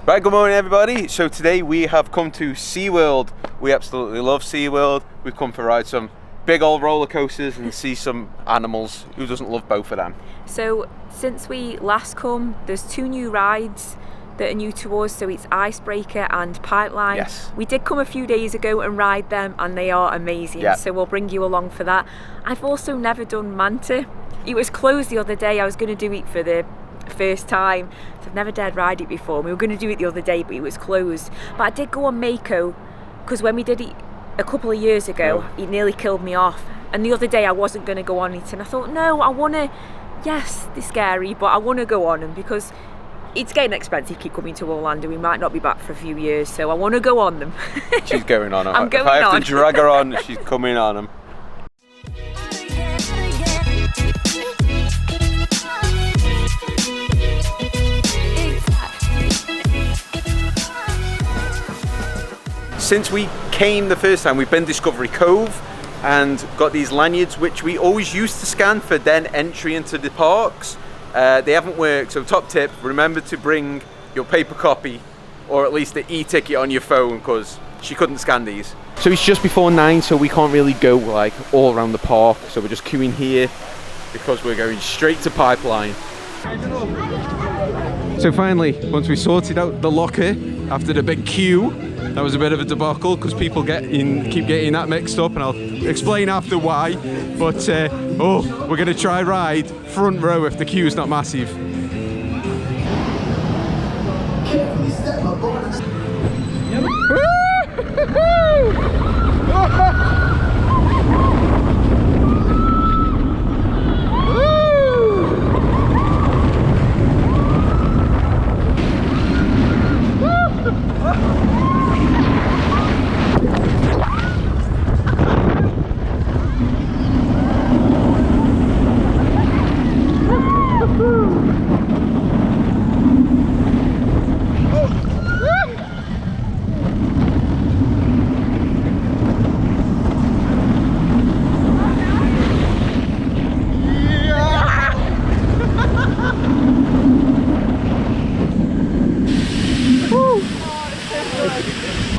Right, good morning everybody. So today we have come to SeaWorld. We absolutely love SeaWorld. We've come to ride some big old roller coasters and see some animals. Who doesn't love both of them? So since we last come, there's 2 new rides that are new to us. So it's Icebreaker and Pipeline. Yes. We did come a few days ago and ride them and they are amazing. Yeah. So we'll bring you along for that. I've also never done Manta. It was closed the other day. I was going to do it for the first time. So I've never dared ride it before. We were going to do it the other day, but it was closed. But I did go on Makeo because when we did it a couple of years ago, it nearly killed me off. And the other day I wasn't going to go on it, and I thought, no, I want to. Yes, they're scary, but I want to go on them because it's getting expensive. Keep coming to Orlando. We might not be back for a few years, so I want to go on them. She's going on them. I'm going if I have on. to drag her on, she's coming on them. Since we came the first time, we've been Discovery Cove and got these lanyards which we always used to scan for then entry into the parks. They haven't worked, so top tip, remember to bring your paper copy or at least the e-ticket on your phone because she couldn't scan these. So it's just before 9, so we can't really go like all around the park, so we're just queuing here because we're going straight to Pipeline. So finally, once we sorted out the locker after the big queue, that was a bit of a debacle because people keep getting that mixed up, and I'll explain after why. But we're gonna try ride front row if the queue's not massive.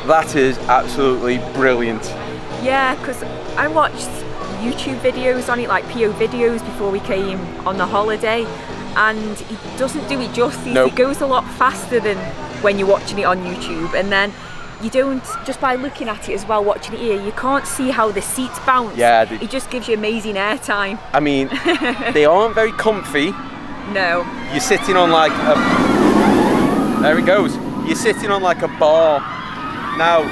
That is absolutely brilliant. Yeah, because I watched YouTube videos on it, like PO videos, before we came on the holiday, and it doesn't do it justice. Nope. It goes a lot faster than when you're watching it on YouTube, and then you don't, just by looking at it as well, watching it here, you can't see how the seats bounce. Yeah, it just gives you amazing airtime. I mean, they aren't very comfy. No. You're sitting on like a... There it goes. You're sitting on like a bar. Now,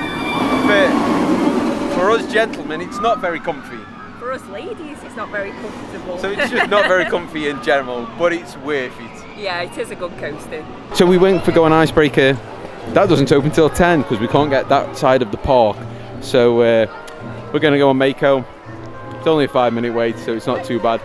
for us gentlemen, it's not very comfy. For us ladies, it's not very comfortable. So it's just not very comfy in general, but it's worth it. Yeah, it is a good coaster. So we went for go on Icebreaker. That doesn't open till 10 because we can't get that side of the park. So we're going to go on Makeo. It's only a 5-minute wait, so it's not too bad.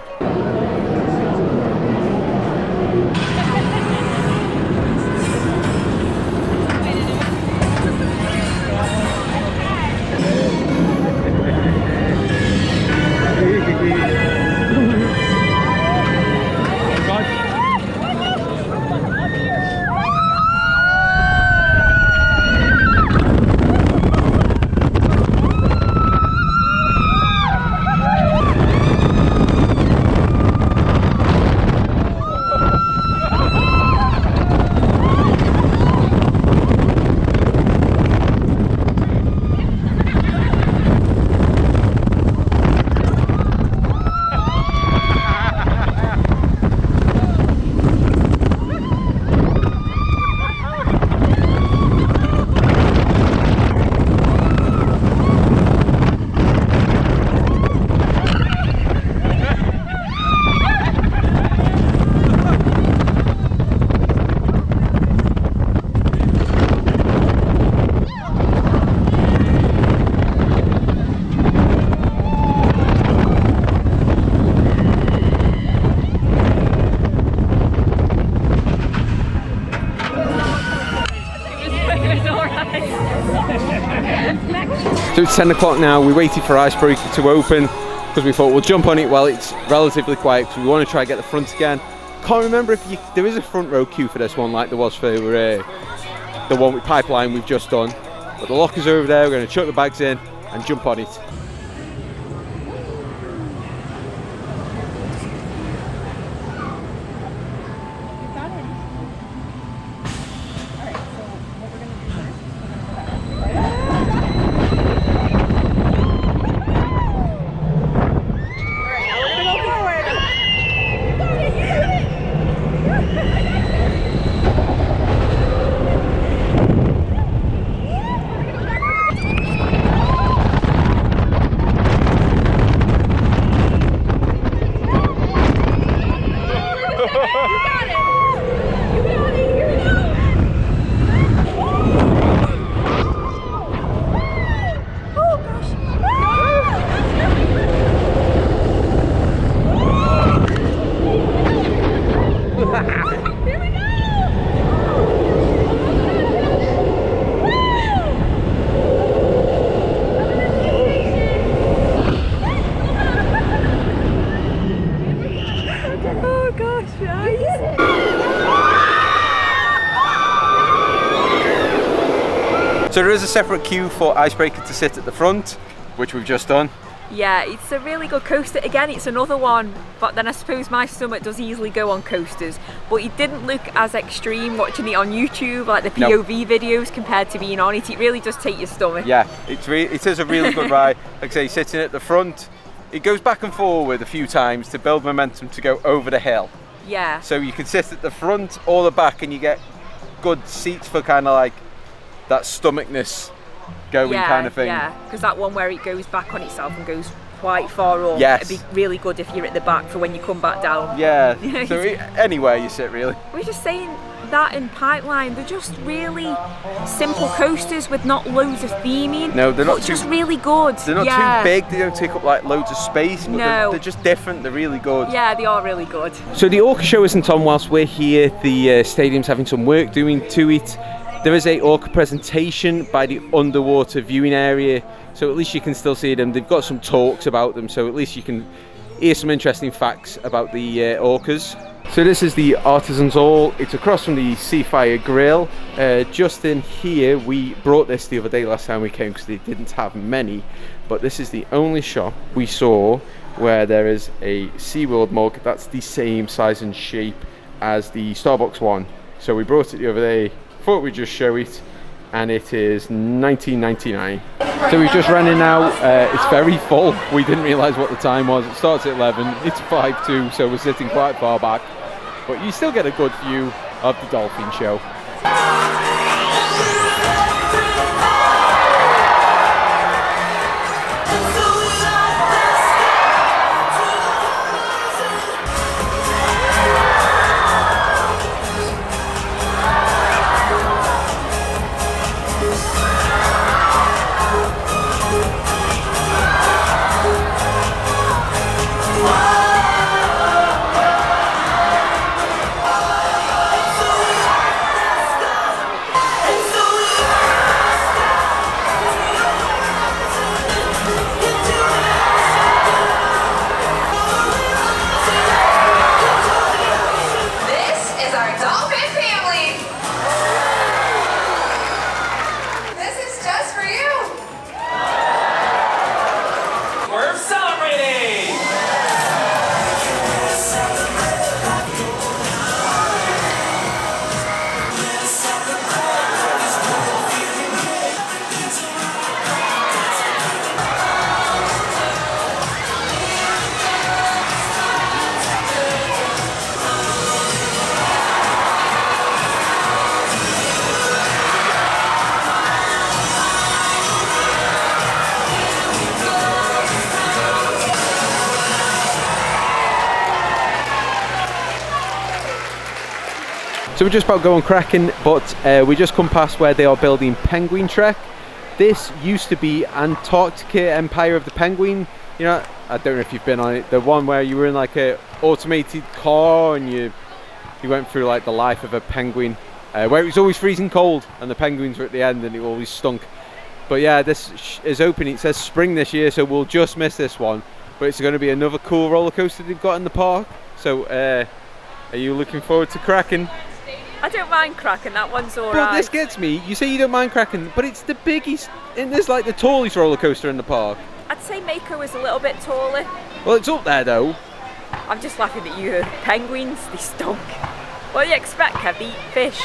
So it's 10 o'clock now. We waited for Icebreaker to open because we thought we'll jump on it while it's relatively quiet because we want to try to get the front again. Can't remember if there is a front row queue for this one like there was for the one with pipeline we've just done. But the lockers are over there, we're going to chuck the bags in and jump on it. So there is a separate queue for Icebreaker to sit at the front, which we've just done. Yeah, it's a really good coaster. Again, it's another one, but then I suppose my stomach does easily go on coasters. But it didn't look as extreme watching it on YouTube, like the POV videos, compared to being on it. It really does take your stomach. Yeah, it is a really good ride. Like I say, sitting at the front, it goes back and forward a few times to build momentum to go over the hill. Yeah. So you can sit at the front or the back, and you get good seats for kind of like that stomachness going kind of thing. Yeah, because that one where it goes back on itself and goes quite far up, yes, it'd be really good if you're at the back for when you come back down. Yeah, so anywhere you sit really. We're just saying that in Pipeline, they're just really simple coasters with not loads of theming. No, they're not just really good. They're not too big, they don't take up like loads of space, but they're just different, they're really good. Yeah, they are really good. So the Orca Show isn't on whilst we're here, the stadium's having some work doing to it. There is a Orca presentation by the underwater viewing area, so at least you can still see them. They've got some talks about them, so at least you can hear some interesting facts about the orcas. So this is the Artisans Hall. It's across from the Seafire Grill. Just in here, we brought this the other day last time we came because they didn't have many, but this is the only shop we saw where there is a SeaWorld mug that's the same size and shape as the Starbucks one. So we brought it the other day, thought we'd just show it, and it is $19.99. So we've just ran in now. It's very full. We didn't realise what the time was. It starts at 11, it's 5:02, so we're sitting quite far back, but you still get a good view of the dolphin show. So we're just about going Cracken, but we just come past where they are building Penguin Trek. This used to be Antarctica Empire of the Penguin. You know, I don't know if you've been on it. The one where you were in like a automated car and you went through like the life of a penguin, where it was always freezing cold and the penguins were at the end and it always stunk. But yeah, this is opening. It says spring this year, so we'll just miss this one. But it's going to be another cool roller coaster they've got in the park. So are you looking forward to Cracken? I don't mind Cracken, that one's But alright. this gets me. You say you don't mind Cracken, but it's the biggest. Isn't this like the tallest roller coaster in the park? I'd say Makeo is a little bit taller. Well, it's up there though. I'm just laughing at you. Penguins, they stunk. What do you expect, Kev? They eat fish.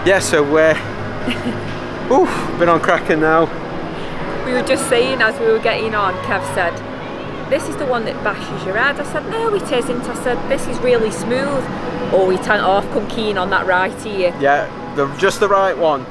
Yeah, so we're been on Cracken now. We were just saying as we were getting on, Kev said, this is the one that bashes your head. I said, no it isn't. I said, this is really smooth. Oh, we turned off, come keen on that right here. Yeah, just the right one.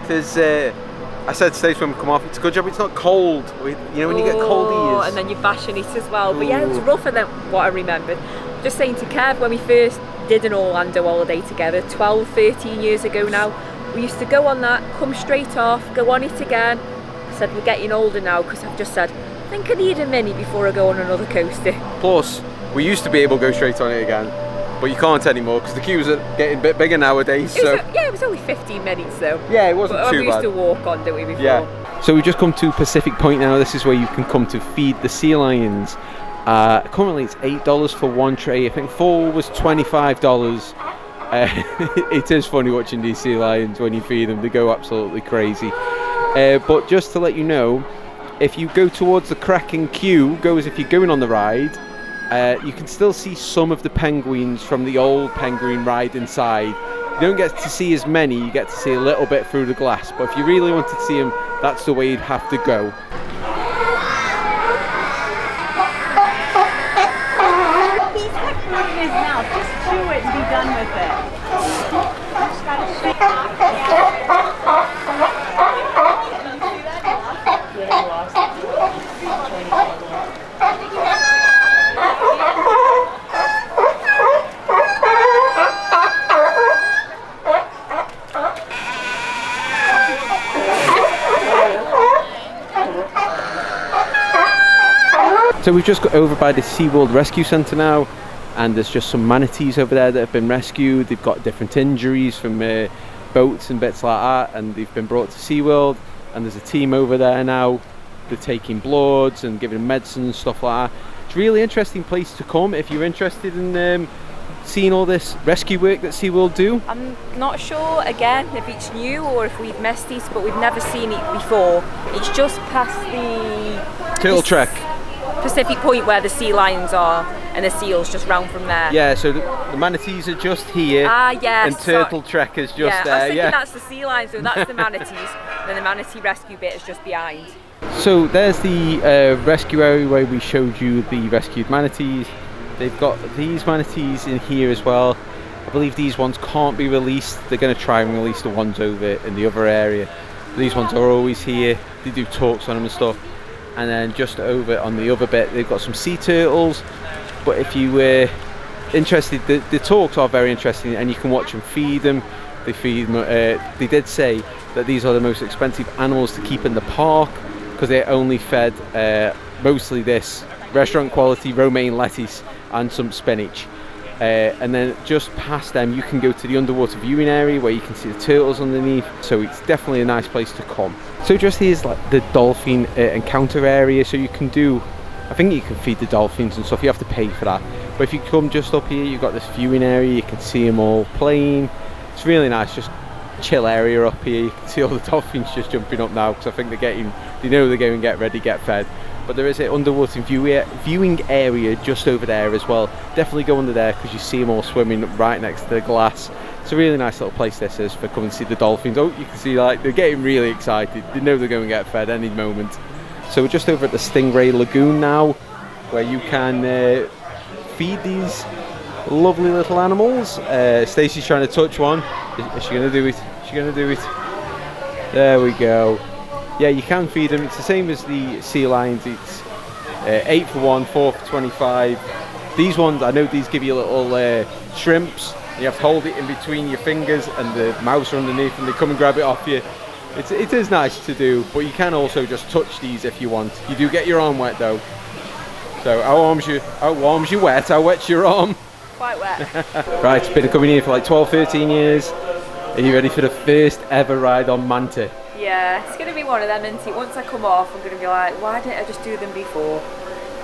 Because I said to Stacey when we come off, it's a good job it's not cold. You know when you get cold ears. And then you're bashing it as well. But yeah, it was rougher than what I remembered. Just saying to Kev, when we first did an Orlando holiday together 12, 13 years ago now, we used to go on that, come straight off, go on it again. I said, we're getting older now, because I've just said, I think I need a mini before I go on another coaster. Plus, we used to be able to go straight on it again, but you can't anymore because the queues are getting a bit bigger nowadays. It was only 15 minutes though. Yeah, it wasn't too bad. We used to walk on, didn't we, before? Yeah. So we've just come to Pacific Point now. This is where you can come to feed the sea lions. Currently it's $8 for one tray. I think 4 was $25. It is funny watching these sea lions when you feed them. They go absolutely crazy. But just to let you know, if you go towards the Cracken queue, go as if you're going on the ride, you can still see some of the penguins from the old penguin ride inside. You don't get to see as many, you get to see a little bit through the glass. But if you really wanted to see them, that's the way you'd have to go. In his mouth, just chew it and be done with it. Just gotta shake So we've just got over by the SeaWorld Rescue Centre now, and there's just some manatees over there that have been rescued. They've got different injuries from boats and bits like that, and they've been brought to SeaWorld, and there's a team over there now. They're taking bloods and giving them medicine and stuff like that. It's a really interesting place to come if you're interested in seeing all this rescue work that SeaWorld do. I'm not sure again if it's new or if we've missed it, but we've never seen it before. It's just past the Turtle Trek. Pacific Point where the sea lions are, and the seals just round from there. Yeah, so the manatees are just here. Yes. And Turtle Trek is just there. I was thinking that's the sea lions, so that's the manatees. And then the manatee rescue bit is just behind. So there's the rescue area where we showed you the rescued manatees. They've got these manatees in here as well. I believe these ones can't be released. They're going to try and release the ones over in the other area. But these ones are always here. They do talks on them and stuff. And then just over on the other bit, they've got some sea turtles. But if you were interested, the talks are very interesting, and you can watch them feed them. They feed them. They did say that these are the most expensive animals to keep in the park because they're only fed mostly this restaurant quality romaine lettuce and some spinach. And then just past them you can go to the underwater viewing area where you can see the turtles underneath, so it's definitely a nice place to come. So just here's like the dolphin encounter area, so you can do, I think you can feed the dolphins and stuff, you have to pay for that, but if you come just up here you've got this viewing area, you can see them all playing. It's really nice, just chill area up here. You can see all the dolphins just jumping up now because I think they know they're going to get ready, get fed. But there is an underwater viewing area just over there as well. Definitely go under there because you see them all swimming right next to the glass. It's a really nice little place this is for coming to see the dolphins. Oh, you can see like they're getting really excited. They know they're going to get fed any moment. So we're just over at the Stingray Lagoon now, where you can feed these lovely little animals. Stacey's trying to touch one. Is she going to do it? Is she going to do it? There we go. Yeah, you can feed them. It's the same as the sea lions. It's 8 for 1, 4 for 25. These ones, I know these give you little shrimps. You have to hold it in between your fingers and the mouse are underneath and they come and grab it off you. It is nice to do, but you can also just touch these if you want. You do get your arm wet though. So how warm's you wet? How wet's your arm? Quite wet. Right, it's been coming here for like 12, 13 years. Are you ready for the first ever ride on Manta? Yeah, it's going to be one of them, isn't it? Once I come off, I'm going to be like, why didn't I just do them before?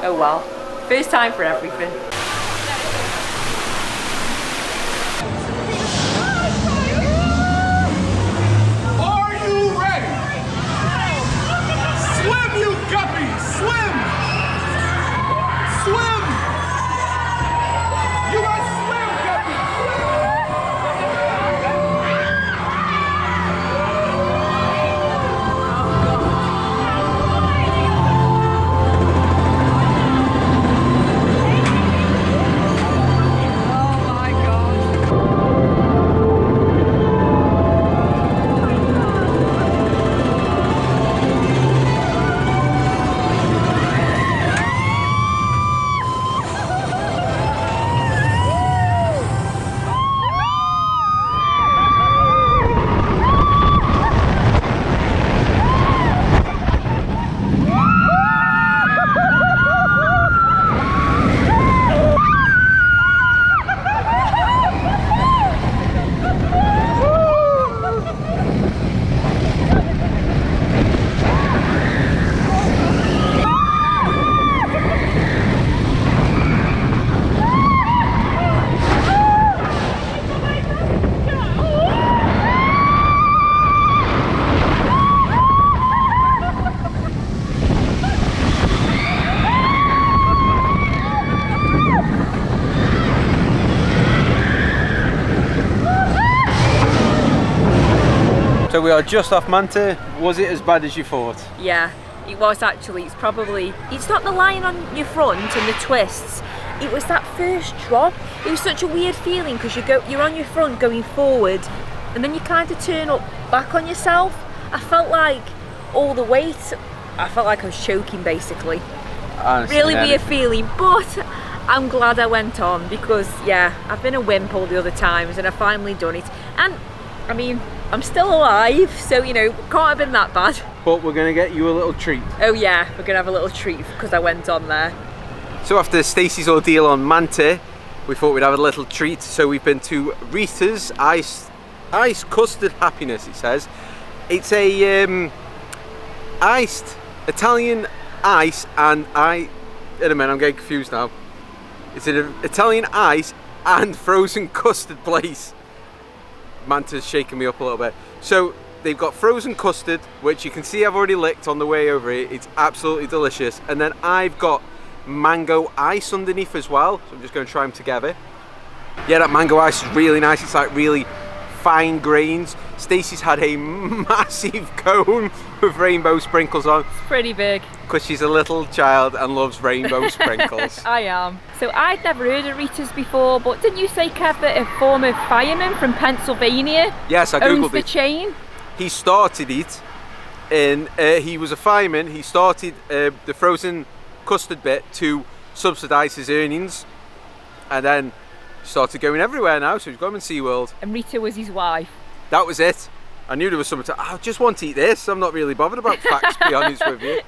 Oh well. First time for everything. Are you ready? Swim, you guppies! Swim! Swim! You must swim, guppies! So we are just off Manta. Was it as bad as you thought? Yeah, it was actually. It's not the line on your front and the twists. It was that first drop. It was such a weird feeling because you're on your front going forward and then you kind of turn up back on yourself. I felt like all the weight, I felt like I was choking basically. Honestly, really weird feeling, but I'm glad I went on because yeah, I've been a wimp all the other times and I've finally done it. And I mean, I'm still alive, so you know, can't have been that bad. But we're gonna get you a little treat. Oh yeah, we're gonna have a little treat because I went on there. So after Stacey's ordeal on Manta, we thought we'd have a little treat. So we've been to Rita's Ice Custard Happiness, it says. It's a iced Italian ice and wait a minute, I'm getting confused now. It's an Italian ice and frozen custard place. Manta's shaking me up a little bit. So they've got frozen custard, which you can see I've already licked on the way over here. It's absolutely delicious. And then I've got mango ice underneath as well. So I'm just going to try them together. Yeah, that mango ice is really nice. It's like really fine grains. Stacey's had a massive cone with rainbow sprinkles on. It's pretty big. Because she's a little child and loves rainbow sprinkles. I am. So I'd never heard of Rita's before, but didn't you say, Kev, that a former fireman from Pennsylvania yes, I owns googled the it. chain? He started it, and he was a fireman. He started the frozen custard bit to subsidise his earnings, and then started going everywhere now. So he's gone in SeaWorld. And Rita was his wife. That was it. I knew there was something I just want to eat this. I'm not really bothered about facts, to be honest with you.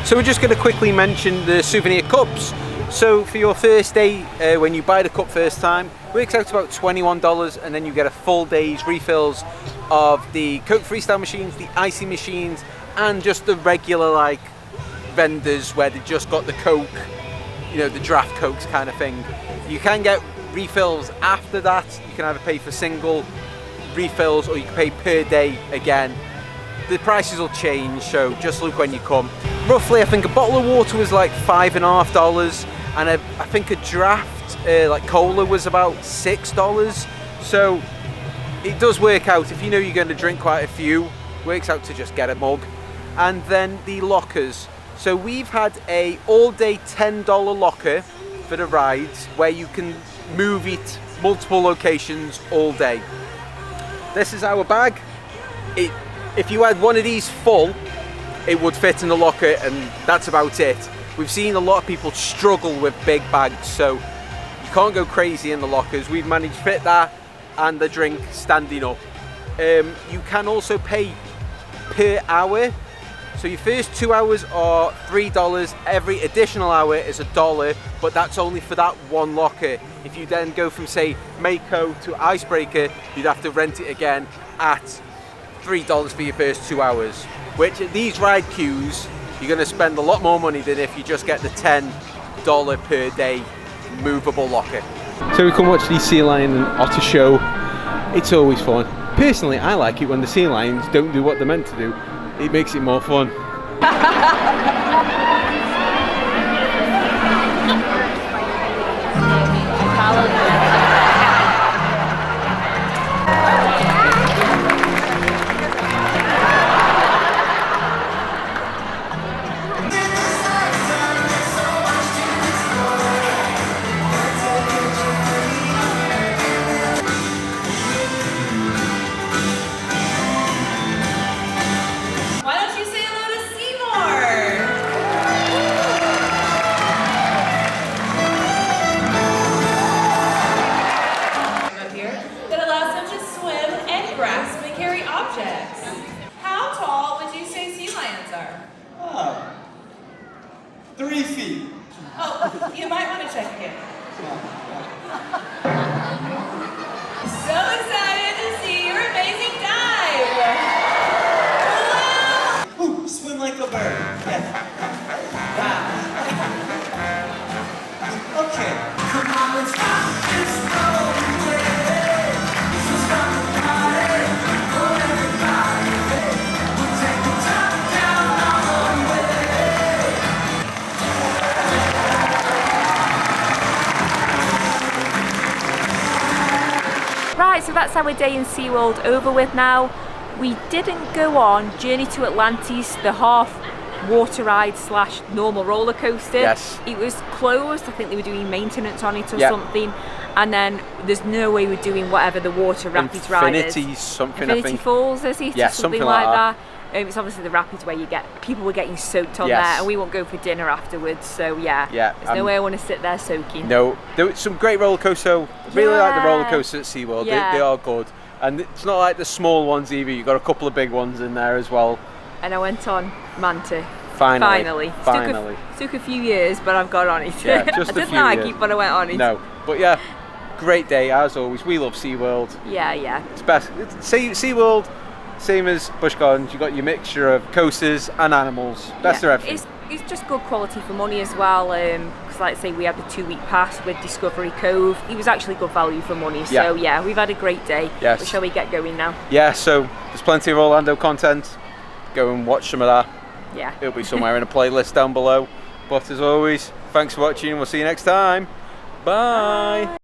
So we're just going to quickly mention the souvenir cups. So for your first day, when you buy the cup first time, it works out to about $21, and then you get a full day's refills of the Coke freestyle machines, the icy machines, and just the regular like vendors where they just got the Coke, you know, the draft Cokes kind of thing. You can get refills after that. You can either pay for single refills or you can pay per day again. The prices will change, so just look when you come. Roughly, I think a bottle of water was like $5.50, and I think a draft like cola was about $6. So it does work out. If you know you're going to drink quite a few, works out to just get a mug. And then the lockers. So we've had a all-day $10 locker for the rides where you can move it multiple locations all day. This is our bag. If you had one of these full, it would fit in the locker, and that's about it. We've seen a lot of people struggle with big bags, so you can't go crazy in the lockers. We've managed to fit that and the drink standing up. You can also pay per hour. So your first 2 hours are $3, every additional hour is $1, but that's only for that one locker. If you then go from say Makeo to Icebreaker, you'd have to rent it again at $3 for your first 2 hours. Which at these ride queues, you're going to spend a lot more money than if you just get the $10 per day movable locker. So we come watch the sea lion and otter show. It's always fun. Personally, I like it when the sea lions don't do what they're meant to do. It makes it more fun. Oh, 3 feet. Oh, you might want to check again. So excited to see your amazing dive! Wow! Ooh, swim like a bird. Yes. Wow. Okay. Come on, let's rock this road away. So stop the party. Oh, everybody. We'll take the top down all the way. Right, so that's our day in SeaWorld over with now. We didn't go on Journey to Atlantis, the half water ride slash normal roller coaster. Yes. It was closed. I think they were doing maintenance on it or Yep. something. And then there's no way we're doing whatever the water rapids ride is. Infinity something, Infinity I think. Falls, is it? Yeah, Or something something like like that. It's obviously the rapids where people were getting soaked on Yes. there, and we won't go for dinner afterwards. So yeah, Yeah, there's no way I want to sit there soaking. No, there was some great roller coasters. Really like the roller coasters at SeaWorld. Yeah. They are good, and it's not like the small ones either. You've got a couple of big ones in there as well. And I went on Manta. Finally. Took a few years, but I've got on it. Yeah, just I a didn't few like years. it, but I went on it. No, but yeah, great day as always. We love SeaWorld. Yeah. It's best. SeaWorld, same as Busch Gardens. You got your mixture of coasters and animals. Best of everything. It's just good quality for money as well. Because like I say, we had the 2-week pass with Discovery Cove. It was actually good value for money. So yeah, we've had a great day. Yes. But shall we get going now? Yeah. So there's plenty of Orlando content. Go and watch some of that. Yeah. It'll be somewhere in a playlist down below. But as always, thanks for watching. We'll see you next time. Bye.